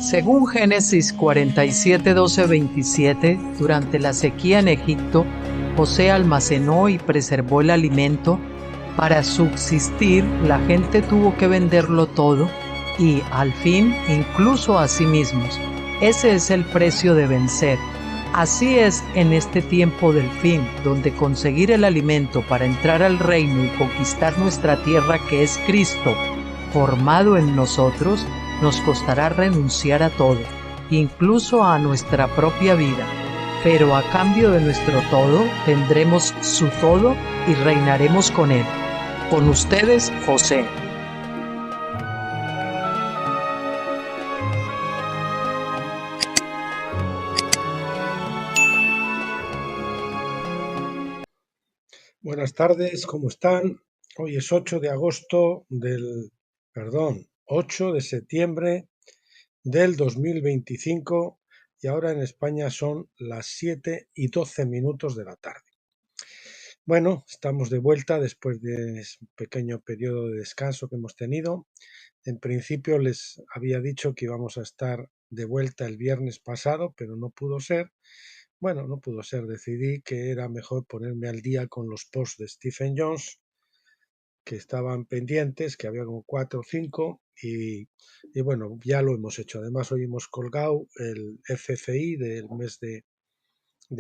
Según Génesis 47, 12, 27, durante la sequía en Egipto, José almacenó y preservó el alimento. Para subsistir, la gente tuvo que venderlo todo y, al fin, incluso a sí mismos. Ese es el precio de vencer. Así es en este tiempo del fin, donde conseguir el alimento para entrar al reino y conquistar nuestra tierra, que es Cristo, formado en nosotros, nos costará renunciar a todo, incluso a nuestra propia vida. Pero a cambio de nuestro todo, tendremos su todo y reinaremos con él. Con ustedes, José. Buenas tardes, ¿cómo están? Hoy es 8 de agosto del, 8 de septiembre del 2025 y ahora en España son las 7:12 de la tarde. Bueno, estamos de vuelta después de ese pequeño periodo de descanso que hemos tenido. En principio les había dicho que íbamos a estar de vuelta el viernes pasado, pero no pudo ser. Bueno, no pudo ser. Decidí que era mejor ponerme al día con los posts de Stephen Jones, que estaban pendientes, que había como 4 o 5, y bueno, ya lo hemos hecho. Además, hoy hemos colgado el FFI del mes de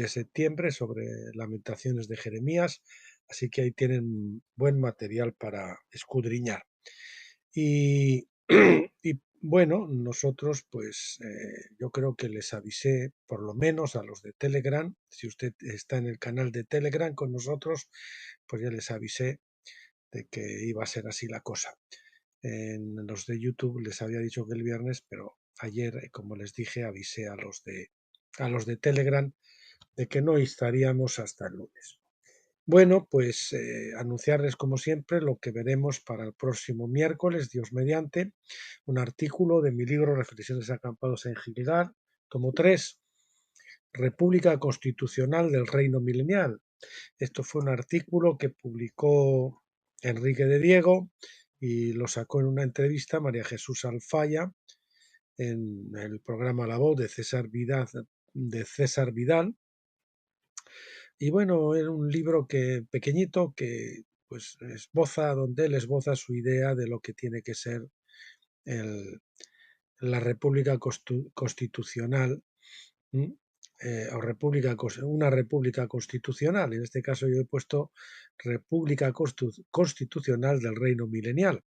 septiembre sobre Lamentaciones de Jeremías, así que ahí tienen buen material para escudriñar. Y, y bueno, nosotros pues yo creo que les avisé, por lo menos a los de Telegram. Si usted está en el canal de Telegram con nosotros, pues ya les avisé de que iba a ser así la cosa. En los de YouTube les había dicho que el viernes, pero ayer, como les dije, avisé a los de Telegram de que no estaríamos hasta el lunes. Bueno, pues anunciarles como siempre lo que veremos para el próximo miércoles, Dios mediante, un artículo de mi libro Reflexiones acampados en Gilgal, tomo 3, República Constitucional del Reino Milenial. Esto fue un artículo que publicó Enrique de Diego y lo sacó en una entrevista María Jesús Alfaya en el programa La Voz de César Vidal. Y bueno, era un libro pequeñito que pues donde él esboza su idea de lo que tiene que ser la República Constitucional, o una república constitucional. En este caso yo he puesto República Constitucional del Reino Milenial.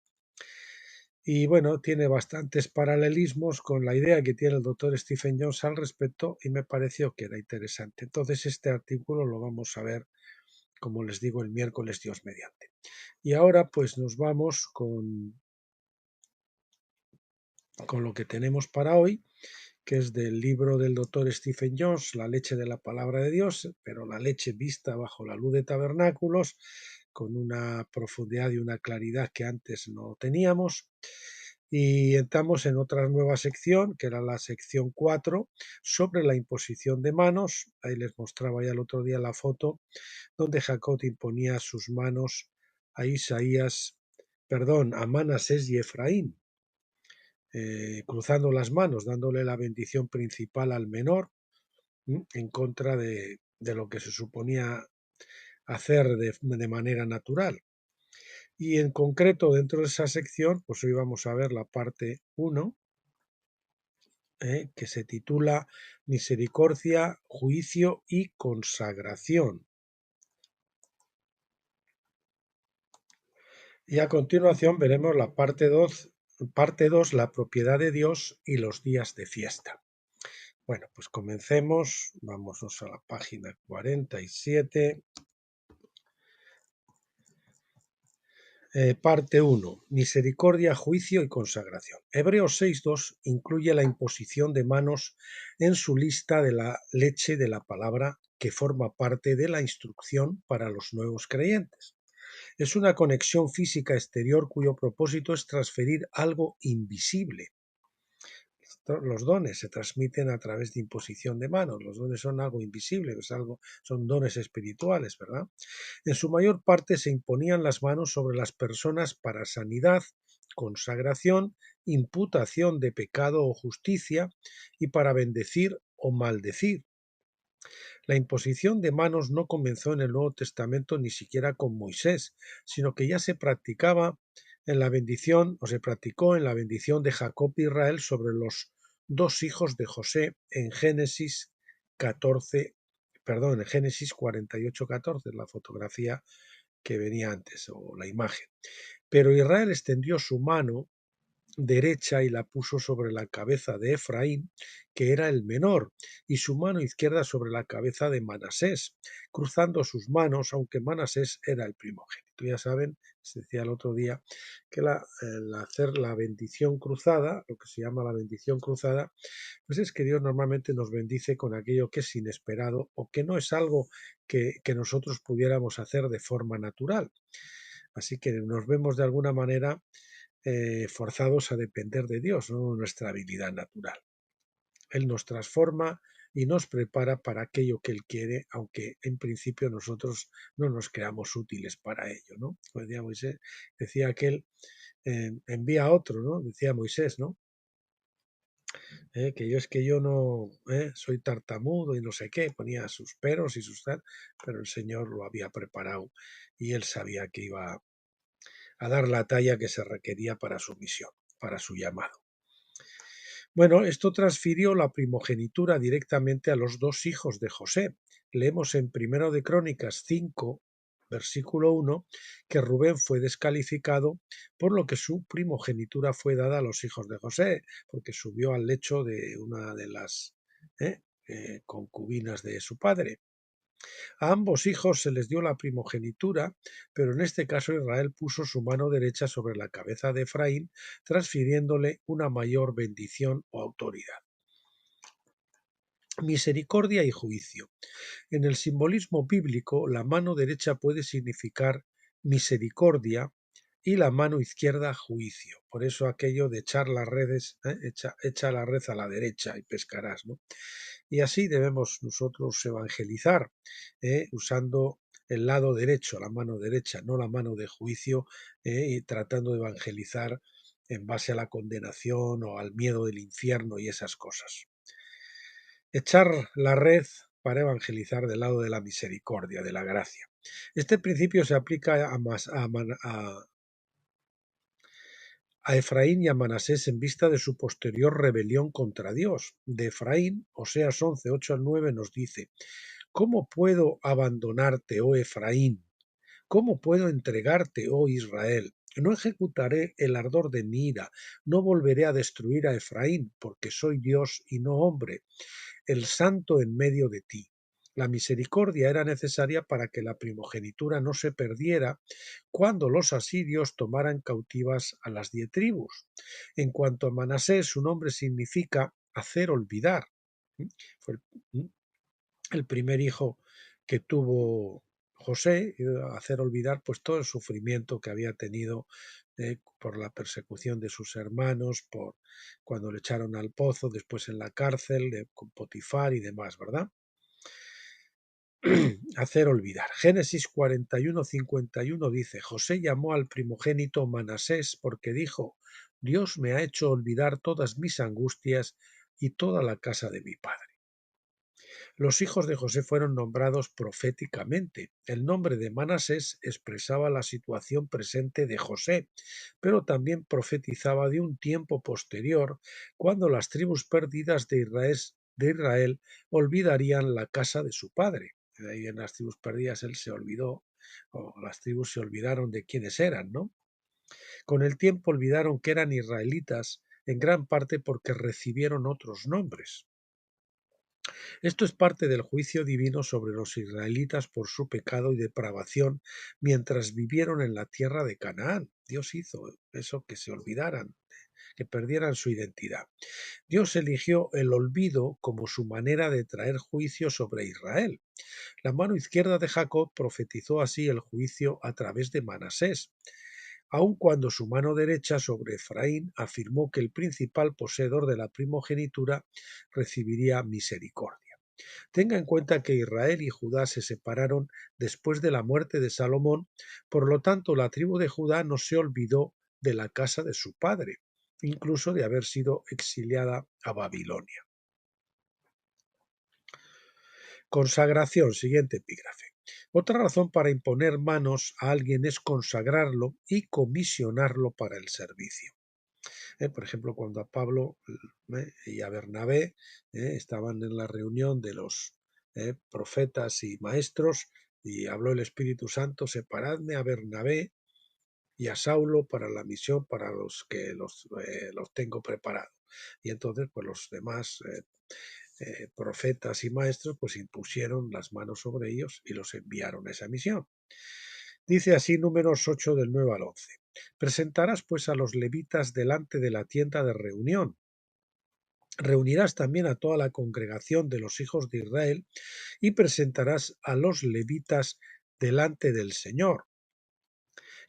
Y bueno, tiene bastantes paralelismos con la idea que tiene el doctor Stephen Jones al respecto y me pareció que era interesante. Entonces este artículo lo vamos a ver, como les digo, el miércoles, Dios mediante. Y ahora pues nos vamos con lo que tenemos para hoy, que es del libro del doctor Stephen Jones, La leche de la palabra de Dios, pero la leche vista bajo la luz de tabernáculos, con una profundidad y una claridad que antes no teníamos. Y entramos en otra nueva sección, que era la sección 4, sobre la imposición de manos. Ahí les mostraba ya el otro día la foto, donde Jacob imponía sus manos a a Manasés y Efraín, cruzando las manos, dándole la bendición principal al menor, en contra de lo que se suponía hacer de manera natural. Y en concreto, dentro de esa sección, pues hoy vamos a ver la parte 1, que se titula Misericordia, Juicio y Consagración. Y a continuación veremos la parte 2, la propiedad de Dios y los días de fiesta. Bueno, pues comencemos. Vámonos a la página 47. Parte 1. Misericordia, juicio y consagración. Hebreos 6.2 incluye la imposición de manos en su lista de la leche de la palabra, que forma parte de la instrucción para los nuevos creyentes. Es una conexión física exterior cuyo propósito es transferir algo invisible. Los dones se transmiten a través de imposición de manos. Los dones son algo invisible, son dones espirituales, ¿verdad? En su mayor parte se imponían las manos sobre las personas para sanidad, consagración, imputación de pecado o justicia, y para bendecir o maldecir. La imposición de manos no comenzó en el Nuevo Testamento ni siquiera con Moisés, sino que ya se practicaba en la bendición, o se practicó en la bendición de Jacob e Israel sobre los dos hijos de José en Génesis 14, perdón, en Génesis 48:14, la fotografía que venía antes, o la imagen. Pero Israel extendió su mano derecha y la puso sobre la cabeza de Efraín, que era el menor, y su mano izquierda sobre la cabeza de Manasés, cruzando sus manos, aunque Manasés era el primogénito. Ya saben, se decía el otro día, que el hacer la bendición cruzada, lo que se llama la bendición cruzada, pues es que Dios normalmente nos bendice con aquello que es inesperado o que no es algo que nosotros pudiéramos hacer de forma natural. Así que nos vemos de alguna manera forzados a depender de Dios, no de nuestra habilidad natural. Él nos transforma y nos prepara para aquello que Él quiere, aunque en principio nosotros no nos creamos útiles para ello, ¿no? Como decía Moisés, decía aquel, envía a otro, ¿no? Decía Moisés, ¿no? Que yo no soy tartamudo y no sé qué, ponía sus peros y sus tal, pero el Señor lo había preparado y Él sabía que iba a dar la talla que se requería para su misión, para su llamado. Bueno, esto transfirió la primogenitura directamente a los dos hijos de José. Leemos en Primero de Crónicas 5, versículo 1, que Rubén fue descalificado, por lo que su primogenitura fue dada a los hijos de José, porque subió al lecho de una de las concubinas de su padre. A ambos hijos se les dio la primogenitura, pero en este caso Israel puso su mano derecha sobre la cabeza de Efraín, transfiriéndole una mayor bendición o autoridad. Misericordia y juicio. En el simbolismo bíblico, la mano derecha puede significar misericordia y la mano izquierda juicio. Por eso aquello de echar las redes, echa la red a la derecha y pescarás, ¿no? Y así debemos nosotros evangelizar, usando el lado derecho, la mano derecha, no la mano de juicio, y tratando de evangelizar en base a la condenación o al miedo del infierno y esas cosas. Echar la red para evangelizar del lado de la misericordia, de la gracia. Este principio se aplica a Efraín y a Manasés en vista de su posterior rebelión contra Dios. De Efraín, Oseas 11, 8-9 nos dice: ¿Cómo puedo abandonarte, oh Efraín? ¿Cómo puedo entregarte, oh Israel? No ejecutaré el ardor de mi ira, no volveré a destruir a Efraín, porque soy Dios y no hombre, el santo en medio de ti. La misericordia era necesaria para que la primogenitura no se perdiera cuando los asirios tomaran cautivas a las 10 tribus. En cuanto a Manasés, su nombre significa hacer olvidar. Fue el primer hijo que tuvo José, hacer olvidar pues todo el sufrimiento que había tenido por la persecución de sus hermanos, por cuando le echaron al pozo, después en la cárcel con Potifar y demás, ¿verdad? Hacer olvidar. Génesis 41:51 dice: José llamó al primogénito Manasés porque dijo: Dios me ha hecho olvidar todas mis angustias y toda la casa de mi padre. Los hijos de José fueron nombrados proféticamente. El nombre de Manasés expresaba la situación presente de José, pero también profetizaba de un tiempo posterior, cuando las tribus perdidas de Israel olvidarían la casa de su padre. De ahí en las tribus perdidas él se olvidó, o las tribus se olvidaron de quiénes eran, ¿no? Con el tiempo olvidaron que eran israelitas, en gran parte porque recibieron otros nombres. Esto es parte del juicio divino sobre los israelitas por su pecado y depravación mientras vivieron en la tierra de Canaán. Dios hizo eso, que se olvidaran, que perdieran su identidad. Dios eligió el olvido como su manera de traer juicio sobre Israel. La mano izquierda de Jacob profetizó así el juicio a través de Manasés, aun cuando su mano derecha sobre Efraín afirmó que el principal poseedor de la primogenitura recibiría misericordia. Tenga en cuenta que Israel y Judá se separaron después de la muerte de Salomón, por lo tanto la tribu de Judá no se olvidó de la casa de su padre, incluso de haber sido exiliada a Babilonia. Consagración, siguiente epígrafe. Otra razón para imponer manos a alguien es consagrarlo y comisionarlo para el servicio. Por ejemplo, cuando a Pablo y a Bernabé estaban en la reunión de los profetas y maestros, y habló el Espíritu Santo: separadme a Bernabé y a Saulo para la misión para los que los tengo preparados. Y entonces pues los demás profetas y maestros pues impusieron las manos sobre ellos y los enviaron a esa misión. Dice así Números 8 del 9 al 11. Presentarás pues a los levitas delante de la tienda de reunión. Reunirás también a toda la congregación de los hijos de Israel y presentarás a los levitas delante del Señor.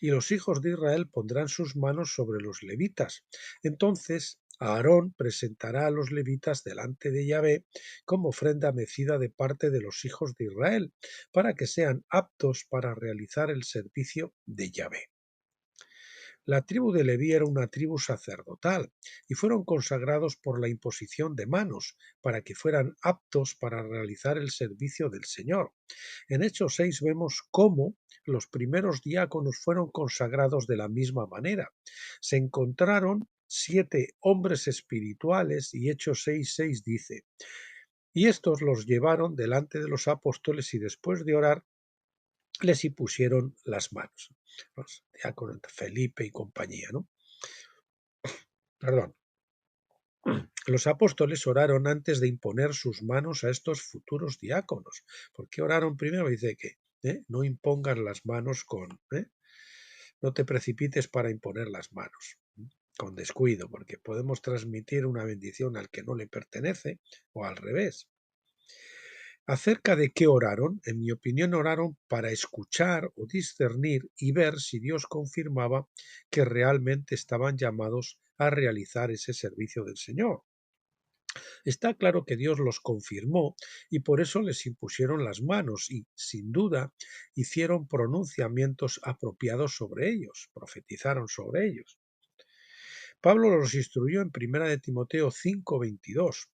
Y los hijos de Israel pondrán sus manos sobre los levitas. Entonces Aarón presentará a los levitas delante de Yahvé como ofrenda mecida de parte de los hijos de Israel, para que sean aptos para realizar el servicio de Yahvé. La tribu de Leví era una tribu sacerdotal y fueron consagrados por la imposición de manos para que fueran aptos para realizar el servicio del Señor. En Hechos 6 vemos cómo los primeros diáconos fueron consagrados de la misma manera. Se encontraron 7 hombres espirituales y Hechos 6:6 dice: y estos los llevaron delante de los apóstoles y después de orar les impusieron las manos. Los diáconos Felipe y compañía, ¿no? Perdón. Los apóstoles oraron antes de imponer sus manos a estos futuros diáconos. ¿Por qué oraron primero? Dice que no impongas las manos no te precipites para imponer las manos con descuido, porque podemos transmitir una bendición al que no le pertenece o al revés. ¿Acerca de qué oraron? En mi opinión, oraron para escuchar o discernir y ver si Dios confirmaba que realmente estaban llamados a realizar ese servicio del Señor. Está claro que Dios los confirmó y por eso les impusieron las manos y, sin duda, hicieron pronunciamientos apropiados sobre ellos, profetizaron sobre ellos. Pablo los instruyó en 1 de Timoteo 5:22.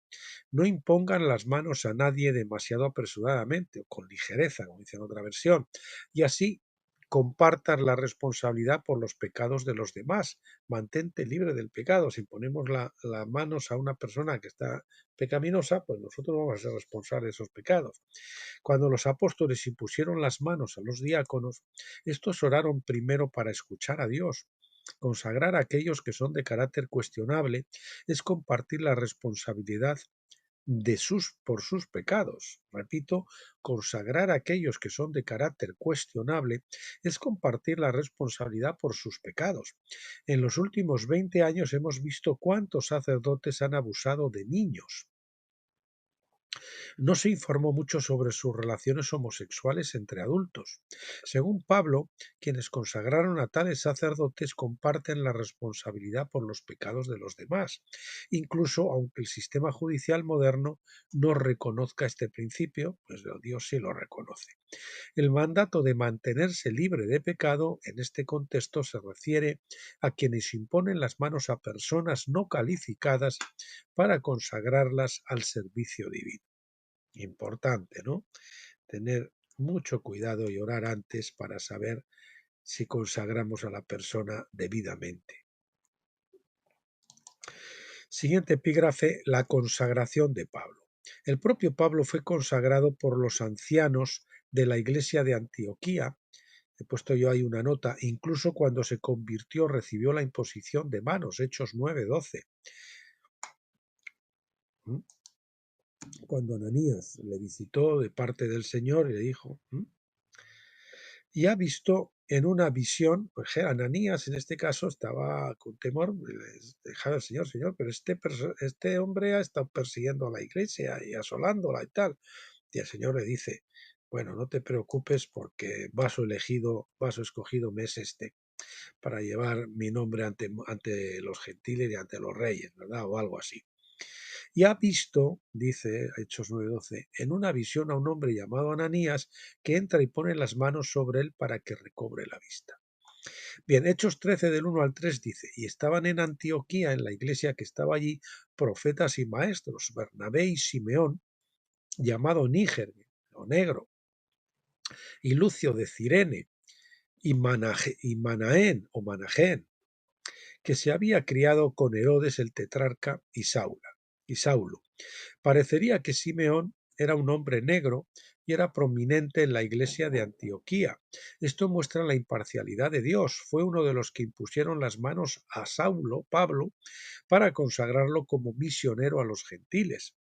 No impongan las manos a nadie demasiado apresuradamente o con ligereza, como dice en otra versión, y así compartas la responsabilidad por los pecados de los demás. Mantente libre del pecado. Si ponemos las manos a una persona que está pecaminosa, pues nosotros vamos a ser responsables de esos pecados. Cuando los apóstoles impusieron las manos a los diáconos, estos oraron primero para escuchar a Dios. Consagrar a aquellos que son de carácter cuestionable es compartir la responsabilidad por sus pecados. Repito, consagrar a aquellos que son de carácter cuestionable es compartir la responsabilidad por sus pecados. En los últimos 20 años hemos visto cuántos sacerdotes han abusado de niños. No se informó mucho sobre sus relaciones homosexuales entre adultos. Según Pablo, quienes consagraron a tales sacerdotes comparten la responsabilidad por los pecados de los demás, incluso aunque el sistema judicial moderno no reconozca este principio, pues Dios sí lo reconoce. El mandato de mantenerse libre de pecado en este contexto se refiere a quienes imponen las manos a personas no calificadas para consagrarlas al servicio divino. Importante, ¿no? Tener mucho cuidado y orar antes para saber si consagramos a la persona debidamente. Siguiente epígrafe, la consagración de Pablo. El propio Pablo fue consagrado por los ancianos de la iglesia de Antioquía. He puesto yo ahí una nota. Incluso cuando se convirtió recibió la imposición de manos. Hechos 9:12. Cuando Ananías le visitó de parte del Señor y le dijo, y ha visto en una visión, pues Ananías en este caso estaba con temor, les dejaba el Señor, pero este hombre ha estado persiguiendo a la iglesia y asolándola y tal. Y el Señor le dice: bueno, no te preocupes porque vaso escogido me es este, para llevar mi nombre ante los gentiles y ante los reyes, ¿verdad? O algo así. Y ha visto, dice Hechos 9:12, en una visión a un hombre llamado Ananías que entra y pone las manos sobre él para que recobre la vista. Bien, Hechos 13 del 1 al 3 dice, y estaban en Antioquía, en la iglesia que estaba allí, profetas y maestros, Bernabé y Simeón, llamado Níger, o Negro, y Lucio de Cirene, y Manaén, o Manajén, que se había criado con Herodes el tetrarca y Saulo. Parecería que Simeón era un hombre negro y era prominente en la iglesia de Antioquía. Esto muestra la imparcialidad de Dios. Fue uno de los que impusieron las manos a Saulo, Pablo, para consagrarlo como misionero a los gentiles.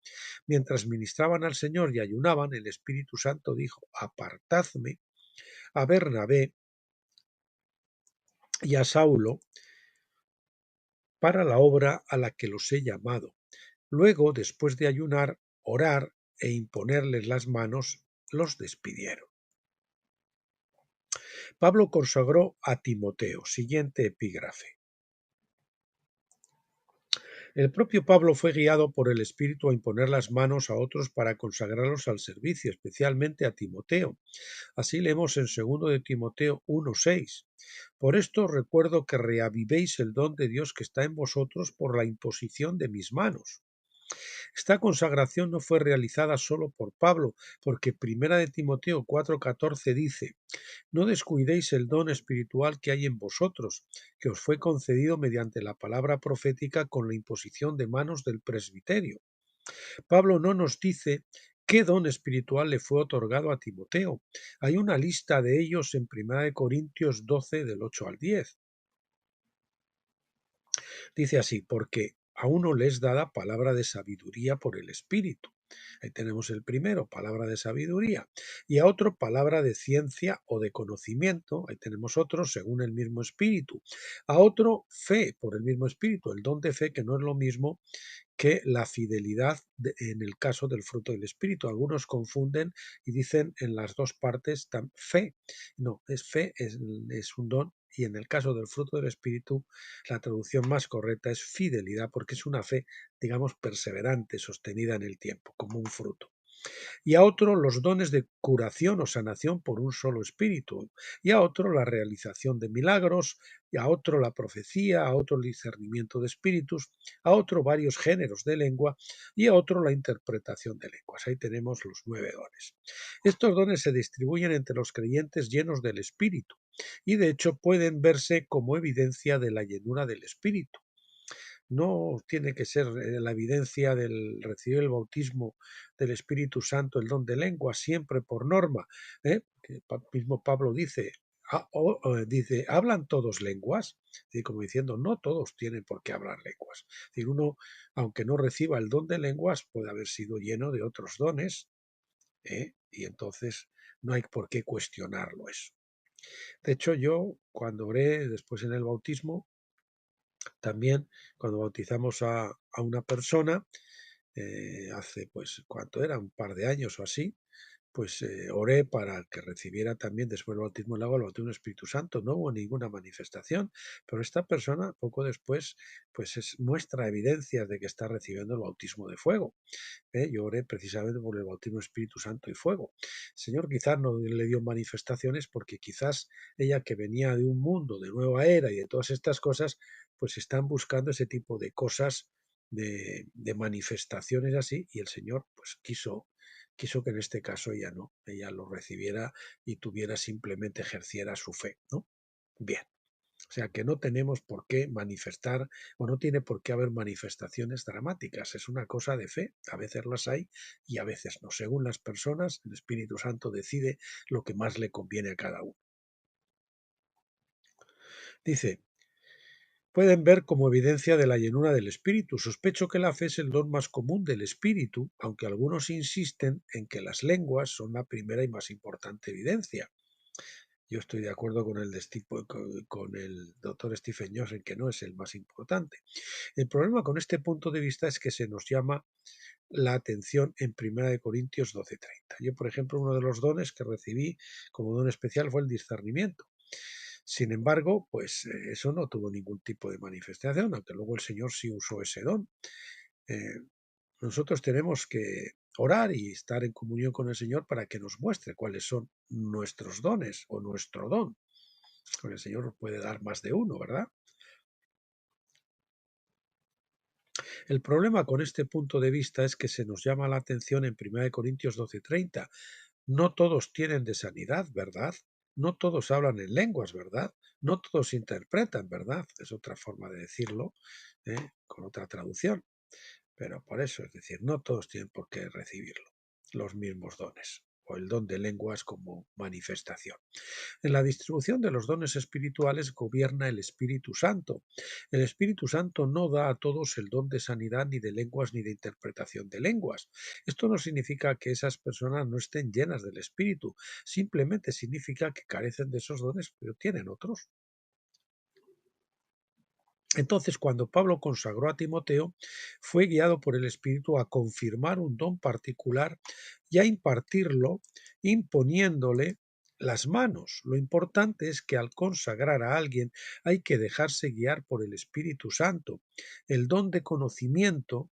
Mientras ministraban al Señor y ayunaban, el Espíritu Santo dijo, apartadme a Bernabé y a Saulo para la obra a la que los he llamado. Luego, después de ayunar, orar e imponerles las manos, los despidieron. Pablo consagró a Timoteo. Siguiente epígrafe. El propio Pablo fue guiado por el Espíritu a imponer las manos a otros para consagrarlos al servicio, especialmente a Timoteo. Así leemos en 2 de Timoteo 1:6. Por esto os recuerdo que reavivéis el don de Dios que está en vosotros por la imposición de mis manos. Esta consagración no fue realizada solo por Pablo, porque 1 de Timoteo 4:14 dice, no descuidéis el don espiritual que hay en vosotros, que os fue concedido mediante la palabra profética con la imposición de manos del presbiterio. Pablo no nos dice qué don espiritual le fue otorgado a Timoteo. Hay una lista de ellos en 1 de Corintios 12 del 8 al 10. Dice así, porque a uno le es dada palabra de sabiduría por el Espíritu. Ahí tenemos el primero, palabra de sabiduría, y a otro palabra de ciencia o de conocimiento, ahí tenemos otro según el mismo Espíritu, a otro fe por el mismo Espíritu, el don de fe que no es lo mismo que la fidelidad en el caso del fruto del Espíritu. Algunos confunden y dicen en las dos partes fe. No, es fe, es un don, y en el caso del fruto del Espíritu, la traducción más correcta es fidelidad, porque es una fe, digamos, perseverante, sostenida en el tiempo, como un fruto. Y a otro los dones de curación o sanación por un solo espíritu, y a otro la realización de milagros, y a otro la profecía, a otro el discernimiento de espíritus, a otro varios géneros de lengua, y a otro la interpretación de lenguas. Ahí tenemos los 9 dones. Estos dones se distribuyen entre los creyentes llenos del Espíritu, y de hecho pueden verse como evidencia de la llenura del Espíritu. No tiene que ser la evidencia del recibir el bautismo del Espíritu Santo, el don de lengua, siempre por norma. Que mismo Pablo dice, dice, ¿hablan todos lenguas? Y como diciendo, no todos tienen por qué hablar lenguas. Es decir, uno, aunque no reciba el don de lenguas, puede haber sido lleno de otros dones, y entonces no hay por qué cuestionarlo eso. De hecho, yo cuando oré después en el bautismo, también cuando bautizamos a una persona, hace pues, ¿cuánto era? Un par de años o así, pues oré para que recibiera también después del bautismo en el agua, el bautismo del Espíritu Santo. No hubo ninguna manifestación, pero esta persona poco después pues muestra evidencias de que está recibiendo el bautismo de fuego. Yo oré precisamente por el bautismo del Espíritu Santo y fuego. El Señor quizás no le dio manifestaciones porque quizás ella, que venía de un mundo de nueva era y de todas estas cosas, pues están buscando ese tipo de cosas, de manifestaciones así, y el Señor pues quiso que en este caso ella lo recibiera y tuviera, simplemente ejerciera su fe, ¿no? Bien. O sea que no tenemos por qué manifestar, o no tiene por qué haber manifestaciones dramáticas. Es una cosa de fe. A veces las hay y a veces no. Según las personas, el Espíritu Santo decide lo que más le conviene a cada uno. Dice, pueden ver como evidencia de la llenura del Espíritu. Sospecho que la fe es el don más común del Espíritu, aunque algunos insisten en que las lenguas son la primera y más importante evidencia. Yo estoy de acuerdo con el doctor Stephen Jones en que no es el más importante. El problema con este punto de vista es que se nos llama la atención en 1 Corintios 12:30. Yo, por ejemplo, uno de los dones que recibí como don especial fue el discernimiento. Sin embargo, pues eso no tuvo ningún tipo de manifestación, aunque luego el Señor sí usó ese don. Eh, Nosotros tenemos que orar y estar en comunión con el Señor para que nos muestre cuáles son nuestros dones o nuestro don. Porque el Señor nos puede dar más de uno, ¿verdad? El problema con este punto de vista es que se nos llama la atención en 1 Corintios 12:30. No todos tienen de sanidad, ¿verdad? No todos hablan en lenguas, ¿verdad? No todos interpretan, ¿verdad? Es otra forma de decirlo, con otra traducción. Pero por eso, es decir, no todos tienen por qué recibirlo, los mismos dones, o el don de lenguas como manifestación. En la distribución de los dones espirituales gobierna el Espíritu Santo. El Espíritu Santo no da a todos el don de sanidad, ni de lenguas, ni de interpretación de lenguas. Esto no significa que esas personas no estén llenas del Espíritu, simplemente significa que carecen de esos dones, pero tienen otros. Entonces, cuando Pablo consagró a Timoteo, fue guiado por el Espíritu a confirmar un don particular y a impartirlo imponiéndole las manos. Lo importante es que al consagrar a alguien hay que dejarse guiar por el Espíritu Santo. El don de conocimiento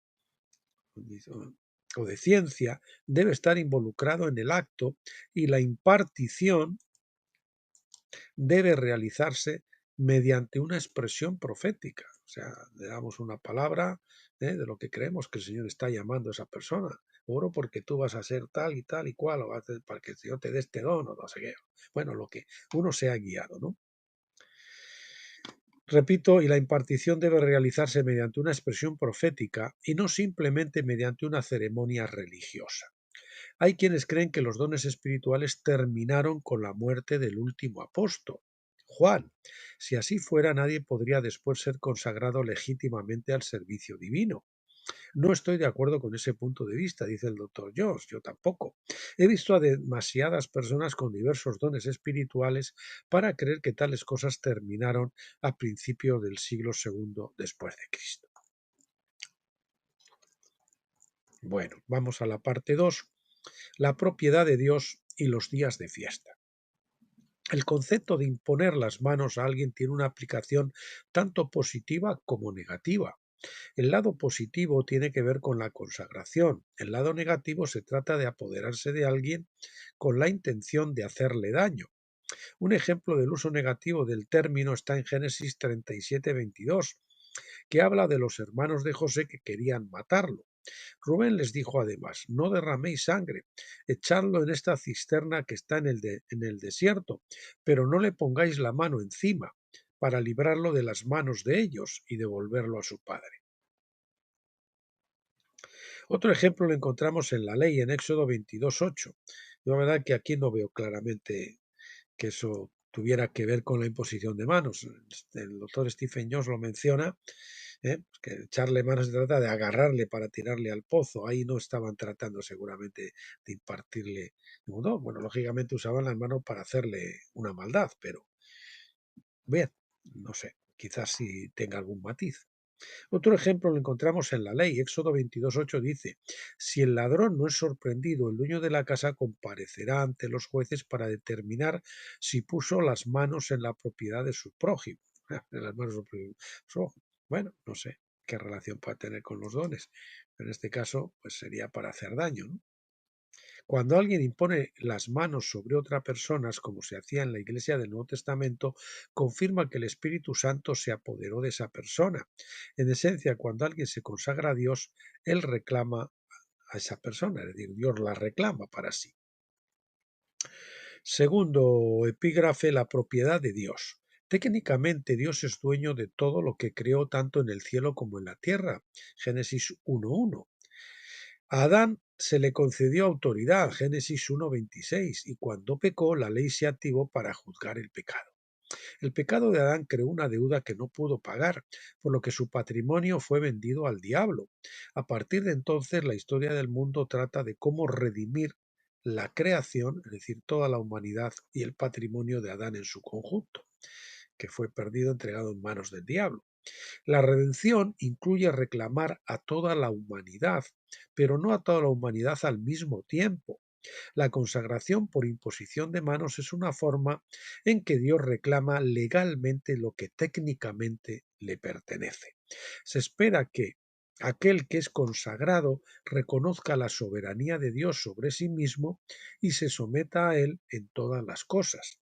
o de ciencia debe estar involucrado en el acto y la impartición debe realizarse mediante una expresión profética. O sea, le damos una palabra de lo que creemos que el Señor está llamando a esa persona. Oro porque tú vas a ser tal y cual, o para que el Señor te dé este don, o no sé qué. Bueno, lo que uno sea guiado, ¿no? Repito, y la impartición debe realizarse mediante una expresión profética y no simplemente mediante una ceremonia religiosa. Hay quienes creen que los dones espirituales terminaron con la muerte del último apóstol, Juan. Si así fuera, nadie podría después ser consagrado legítimamente al servicio divino. No estoy de acuerdo con ese punto de vista, dice el doctor Jones, yo tampoco. He visto a demasiadas personas con diversos dones espirituales para creer que tales cosas terminaron a principios del siglo segundo después de Cristo. Bueno, vamos a la parte 2. La propiedad de Dios y los días de fiesta. El concepto de imponer las manos a alguien tiene una aplicación tanto positiva como negativa. El lado positivo tiene que ver con la consagración. El lado negativo se trata de apoderarse de alguien con la intención de hacerle daño. Un ejemplo del uso negativo del término está en Génesis 37:22, que habla de los hermanos de José que querían matarlo. Rubén les dijo además: no derraméis sangre, echadlo en esta cisterna que está en el desierto, pero no le pongáis la mano encima, para librarlo de las manos de ellos y devolverlo a su padre. Otro ejemplo lo encontramos en la ley, en Éxodo 22:8. Yo la verdad que aquí no veo claramente que eso tuviera que ver con la imposición de manos. El doctor Stephen Jones lo menciona, que echarle manos se trata de agarrarle para tirarle al pozo. Ahí no estaban tratando seguramente de impartirle ningún don. Bueno, lógicamente usaban las manos para hacerle una maldad, pero bien, no sé, quizás sí tenga algún matiz. Otro ejemplo lo encontramos en la ley. Éxodo 22:8 dice: si el ladrón no es sorprendido, el dueño de la casa comparecerá ante los jueces para determinar si puso las manos en la propiedad de su prójimo. En las manos de su prójimo. Bueno, no sé qué relación puede tener con los dones. En este caso, pues sería para hacer daño, ¿no? Cuando alguien impone las manos sobre otra persona, como se hacía en la Iglesia del Nuevo Testamento, confirma que el Espíritu Santo se apoderó de esa persona. En esencia, cuando alguien se consagra a Dios, Él reclama a esa persona, es decir, Dios la reclama para sí. Segundo epígrafe, la propiedad de Dios. Técnicamente Dios es dueño de todo lo que creó tanto en el cielo como en la tierra. Génesis 1:1. A Adán se le concedió autoridad, Génesis 1:26, y cuando pecó, la ley se activó para juzgar el pecado. El pecado de Adán creó una deuda que no pudo pagar, por lo que su patrimonio fue vendido al diablo. A partir de entonces, la historia del mundo trata de cómo redimir la creación, es decir, toda la humanidad y el patrimonio de Adán en su conjunto, que fue perdido, entregado en manos del diablo. La redención incluye reclamar a toda la humanidad, pero no a toda la humanidad al mismo tiempo. La consagración por imposición de manos es una forma en que Dios reclama legalmente lo que técnicamente le pertenece. Se espera que aquel que es consagrado reconozca la soberanía de Dios sobre sí mismo y se someta a él en todas las cosas.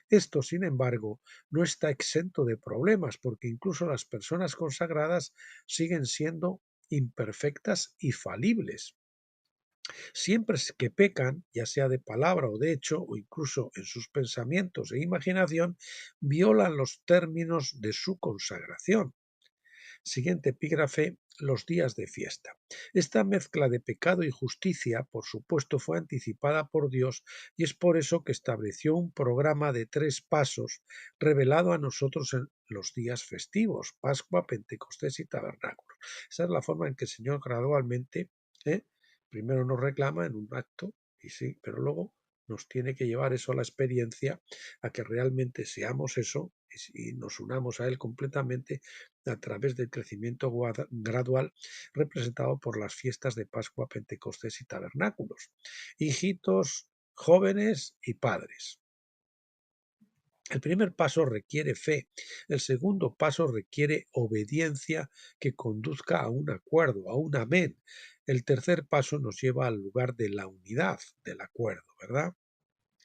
Esto, sin embargo, no está exento de problemas, porque incluso las personas consagradas siguen siendo imperfectas y falibles. Siempre que pecan, ya sea de palabra o de hecho, o incluso en sus pensamientos e imaginación, violan los términos de su consagración. Siguiente epígrafe: los días de fiesta. Esta mezcla de pecado y justicia, por supuesto, fue anticipada por Dios, y es por eso que estableció un programa de 3 pasos revelado a nosotros en los días festivos: Pascua, Pentecostés y Tabernáculos. Esa es la forma en que el Señor gradualmente, ¿eh? Primero nos reclama en un acto, y sí, pero luego nos tiene que llevar eso a la experiencia, a que realmente seamos eso y nos unamos a Él completamente a través del crecimiento gradual representado por las fiestas de Pascua, Pentecostés y Tabernáculos. Hijitos, jóvenes y padres. El primer paso requiere fe, el segundo paso requiere obediencia que conduzca a un acuerdo, a un amén. El tercer paso nos lleva al lugar de la unidad, del acuerdo, ¿verdad?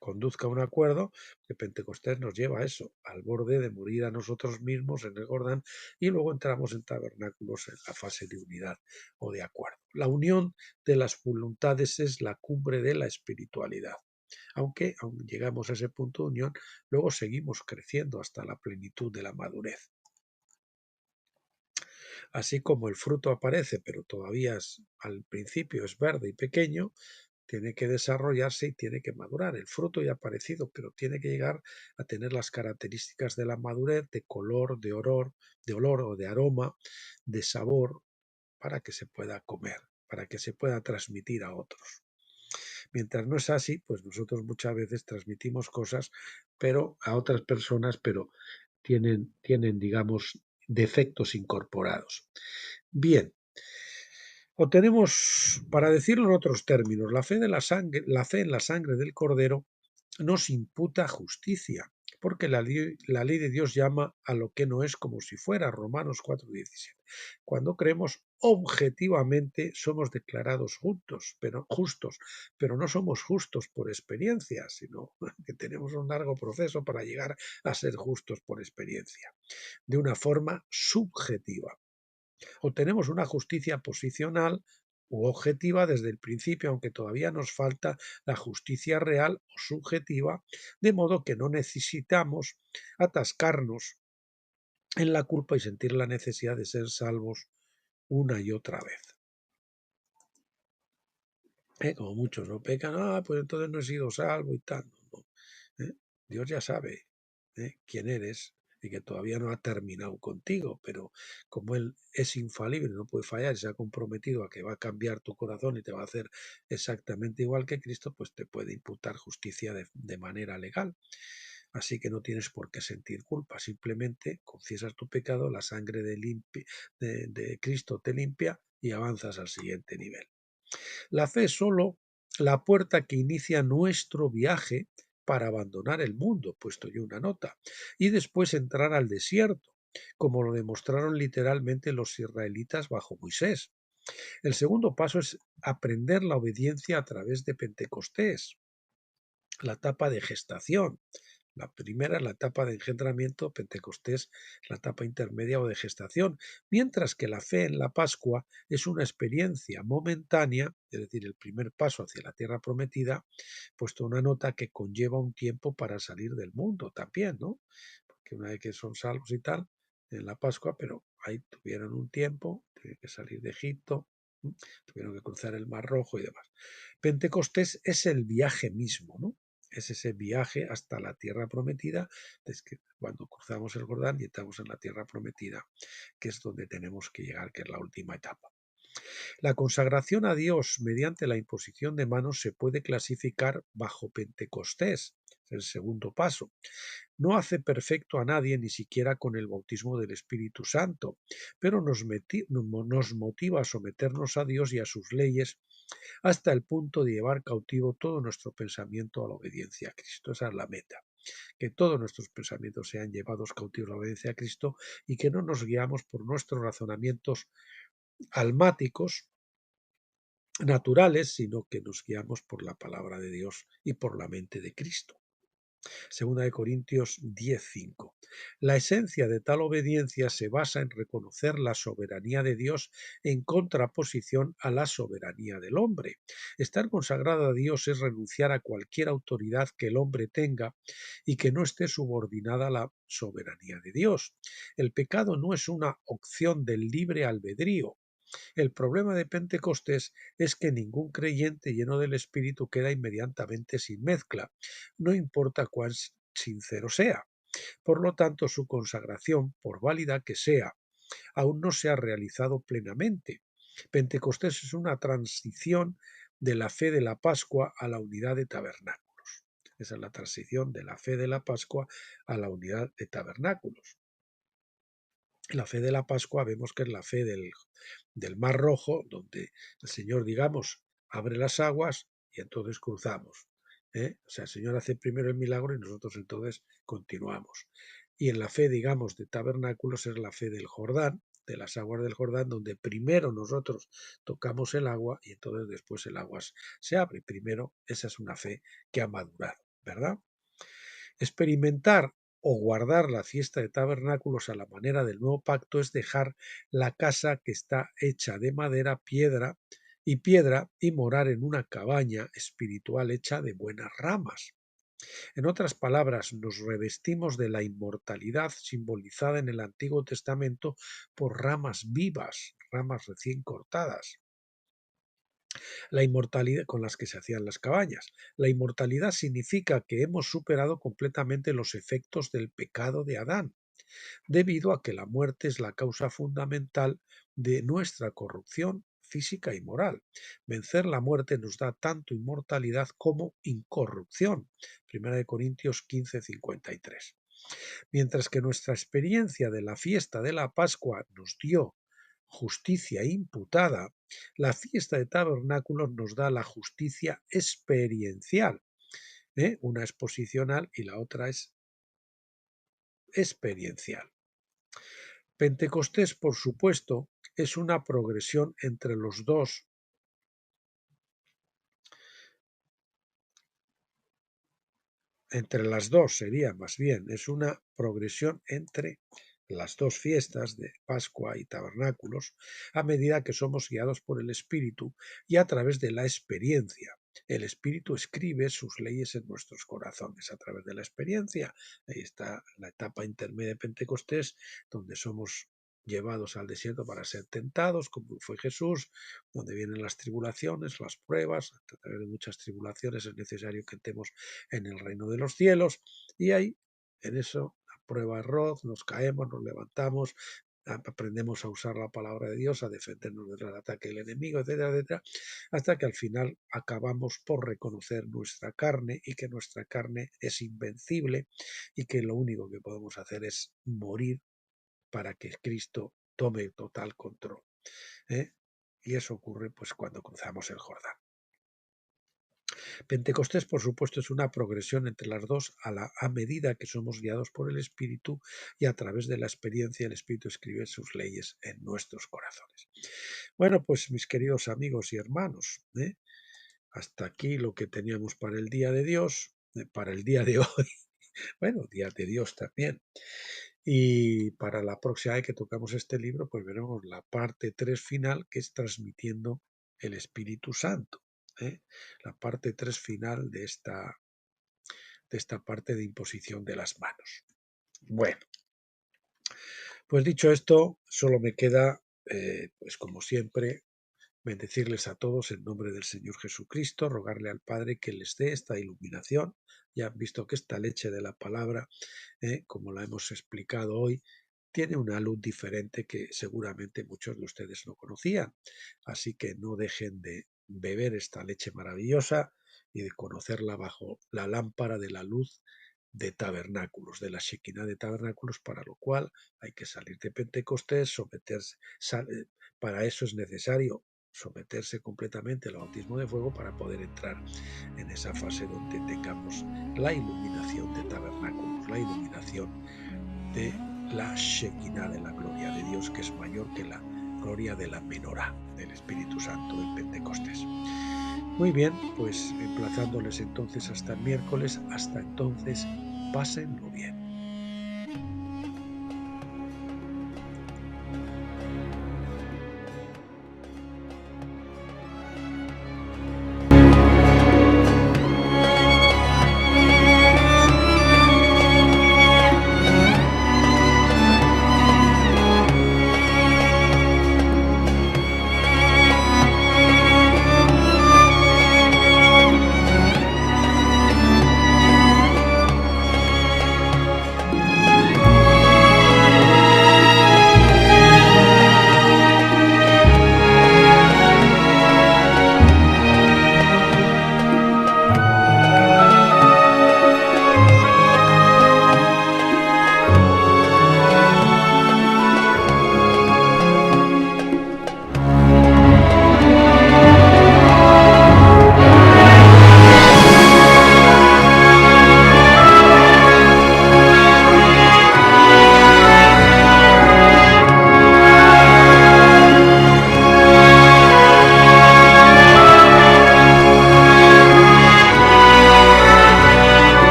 Conduzca a un acuerdo, que Pentecostés nos lleva a eso, al borde de morir a nosotros mismos en el Jordán, y luego entramos en tabernáculos en la fase de unidad o de acuerdo. La unión de las voluntades es la cumbre de la espiritualidad. Aunque aun llegamos a ese punto de unión, luego seguimos creciendo hasta la plenitud de la madurez. Así como el fruto aparece, pero todavía al principio es verde y pequeño, tiene que desarrollarse y tiene que madurar. El fruto ya ha aparecido, pero tiene que llegar a tener las características de la madurez, de color, de olor o de aroma, de sabor, para que se pueda comer, para que se pueda transmitir a otros. Mientras no es así, pues nosotros muchas veces transmitimos cosas, pero a otras personas, pero tienen, digamos, defectos incorporados. Bien, o tenemos, para decirlo en otros términos, la fe en la sangre del Cordero nos imputa justicia, porque la ley de Dios llama a lo que no es como si fuera, Romanos 4:17. Cuando creemos objetivamente somos declarados justos, pero no somos justos por experiencia, sino que tenemos un largo proceso para llegar a ser justos por experiencia, de una forma subjetiva. O tenemos una justicia posicional u objetiva desde el principio, aunque todavía nos falta la justicia real o subjetiva, de modo que no necesitamos atascarnos en la culpa y sentir la necesidad de ser salvos una y otra vez. Como muchos no pecan, pues entonces no he sido salvo y tal. No, no. Dios ya sabe quién eres y que todavía no ha terminado contigo, pero como Él es infalible, no puede fallar, se ha comprometido a que va a cambiar tu corazón y te va a hacer exactamente igual que Cristo, pues te puede imputar justicia de manera legal. Así que no tienes por qué sentir culpa, simplemente confiesas tu pecado, la sangre de Cristo te limpia y avanzas al siguiente nivel. La fe es solo la puerta que inicia nuestro viaje para abandonar el mundo, puesto yo una nota, y después entrar al desierto, como lo demostraron literalmente los israelitas bajo Moisés. El segundo paso es aprender la obediencia a través de Pentecostés, la etapa de gestación. La primera es la etapa de engendramiento, Pentecostés, la etapa intermedia o de gestación, mientras que la fe en la Pascua es una experiencia momentánea, es decir, el primer paso hacia la tierra prometida, puesto una nota que conlleva un tiempo para salir del mundo también, ¿no? Porque una vez que son salvos y tal, en la Pascua, pero ahí tuvieron un tiempo, tuvieron que salir de Egipto, tuvieron que cruzar el Mar Rojo y demás. Pentecostés es el viaje mismo, ¿no? Es ese viaje hasta la tierra prometida, es que cuando cruzamos el Jordán y estamos en la tierra prometida, que es donde tenemos que llegar, que es la última etapa. La consagración a Dios mediante la imposición de manos se puede clasificar bajo Pentecostés, el segundo paso. No hace perfecto a nadie, ni siquiera con el bautismo del Espíritu Santo, pero nos motiva a someternos a Dios y a sus leyes hasta el punto de llevar cautivo todo nuestro pensamiento a la obediencia a Cristo. Esa es la meta, que todos nuestros pensamientos sean llevados cautivos a la obediencia a Cristo y que no nos guiamos por nuestros razonamientos almáticos, naturales, sino que nos guiamos por la palabra de Dios y por la mente de Cristo. Segunda de Corintios 10:5. La esencia de tal obediencia se basa en reconocer la soberanía de Dios en contraposición a la soberanía del hombre. Estar consagrado a Dios es renunciar a cualquier autoridad que el hombre tenga y que no esté subordinada a la soberanía de Dios. El pecado no es una opción del libre albedrío. El problema de Pentecostés es que ningún creyente lleno del Espíritu queda inmediatamente sin mezcla, no importa cuán sincero sea. Por lo tanto, su consagración, por válida que sea, aún no se ha realizado plenamente. Pentecostés es una transición de la fe de la Pascua a la unidad de tabernáculos. Esa es la transición de la fe de la Pascua a la unidad de tabernáculos. La fe de la Pascua vemos que es la fe del Mar Rojo, donde el Señor, digamos, abre las aguas y entonces cruzamos. O sea, el Señor hace primero el milagro y nosotros entonces continuamos. Y en la fe, digamos, de tabernáculos es la fe del Jordán, de las aguas del Jordán, donde primero nosotros tocamos el agua y entonces después el agua se abre. Primero, esa es una fe que ha madurado, ¿verdad? Experimentar o guardar la fiesta de tabernáculos a la manera del nuevo pacto es dejar la casa que está hecha de madera, piedra y morar en una cabaña espiritual hecha de buenas ramas. En otras palabras, nos revestimos de la inmortalidad simbolizada en el Antiguo Testamento por ramas vivas, ramas recién cortadas. La inmortalidad con las que se hacían las cabañas. La inmortalidad significa que hemos superado completamente los efectos del pecado de Adán, debido a que la muerte es la causa fundamental de nuestra corrupción física y moral. Vencer la muerte nos da tanto inmortalidad como incorrupción. 1 Corintios 15:53. Mientras que nuestra experiencia de la fiesta de la Pascua nos dio justicia imputada, la fiesta de tabernáculos nos da la justicia experiencial. Una es posicional y la otra es experiencial. Pentecostés, por supuesto, es una progresión entre los dos. Entre las dos sería más bien, es una progresión entre las dos fiestas de Pascua y Tabernáculos a medida que somos guiados por el Espíritu y a través de la experiencia. El Espíritu escribe sus leyes en nuestros corazones a través de la experiencia. Ahí está la etapa intermedia de Pentecostés, donde somos llevados al desierto para ser tentados, como fue Jesús, donde vienen las tribulaciones, las pruebas. A través de muchas tribulaciones es necesario que entremos en el reino de los cielos, y ahí, en eso, a prueba error, nos caemos, nos levantamos, aprendemos a usar la palabra de Dios, a defendernos del ataque del enemigo, etcétera, etcétera, hasta que al final acabamos por reconocer nuestra carne y que nuestra carne es invencible y que lo único que podemos hacer es morir para que Cristo tome total control. Y eso ocurre pues cuando cruzamos el Jordán. Pentecostés, por supuesto, es una progresión entre las dos a medida que somos guiados por el Espíritu y a través de la experiencia el Espíritu escribe sus leyes en nuestros corazones. Bueno, pues mis queridos amigos y hermanos, hasta aquí lo que teníamos para el día de Dios, para el día de hoy. Bueno, día de Dios también. Y para la próxima vez que tocamos este libro, pues veremos la parte 3 final, que es transmitiendo el Espíritu Santo. La parte 3 final de esta parte de imposición de las manos. Bueno, pues dicho esto, solo me queda, pues como siempre, bendecirles a todos en nombre del Señor Jesucristo, rogarle al Padre que les dé esta iluminación. Ya han visto que esta leche de la palabra, como la hemos explicado hoy, tiene una luz diferente que seguramente muchos de ustedes no conocían. Así que no dejen de beber esta leche maravillosa y de conocerla bajo la lámpara de la luz de tabernáculos, de la Shekinah de tabernáculos, para lo cual hay que salir de Pentecostés, someterse. Para eso es necesario someterse completamente al bautismo de fuego para poder entrar en esa fase donde tengamos la iluminación de tabernáculos, la iluminación de la Shekinah de la gloria de Dios, que es mayor que la gloria de la menorá, del Espíritu Santo del Pentecostés. Muy bien, pues emplazándoles entonces hasta el miércoles. Hasta entonces, pásenlo bien.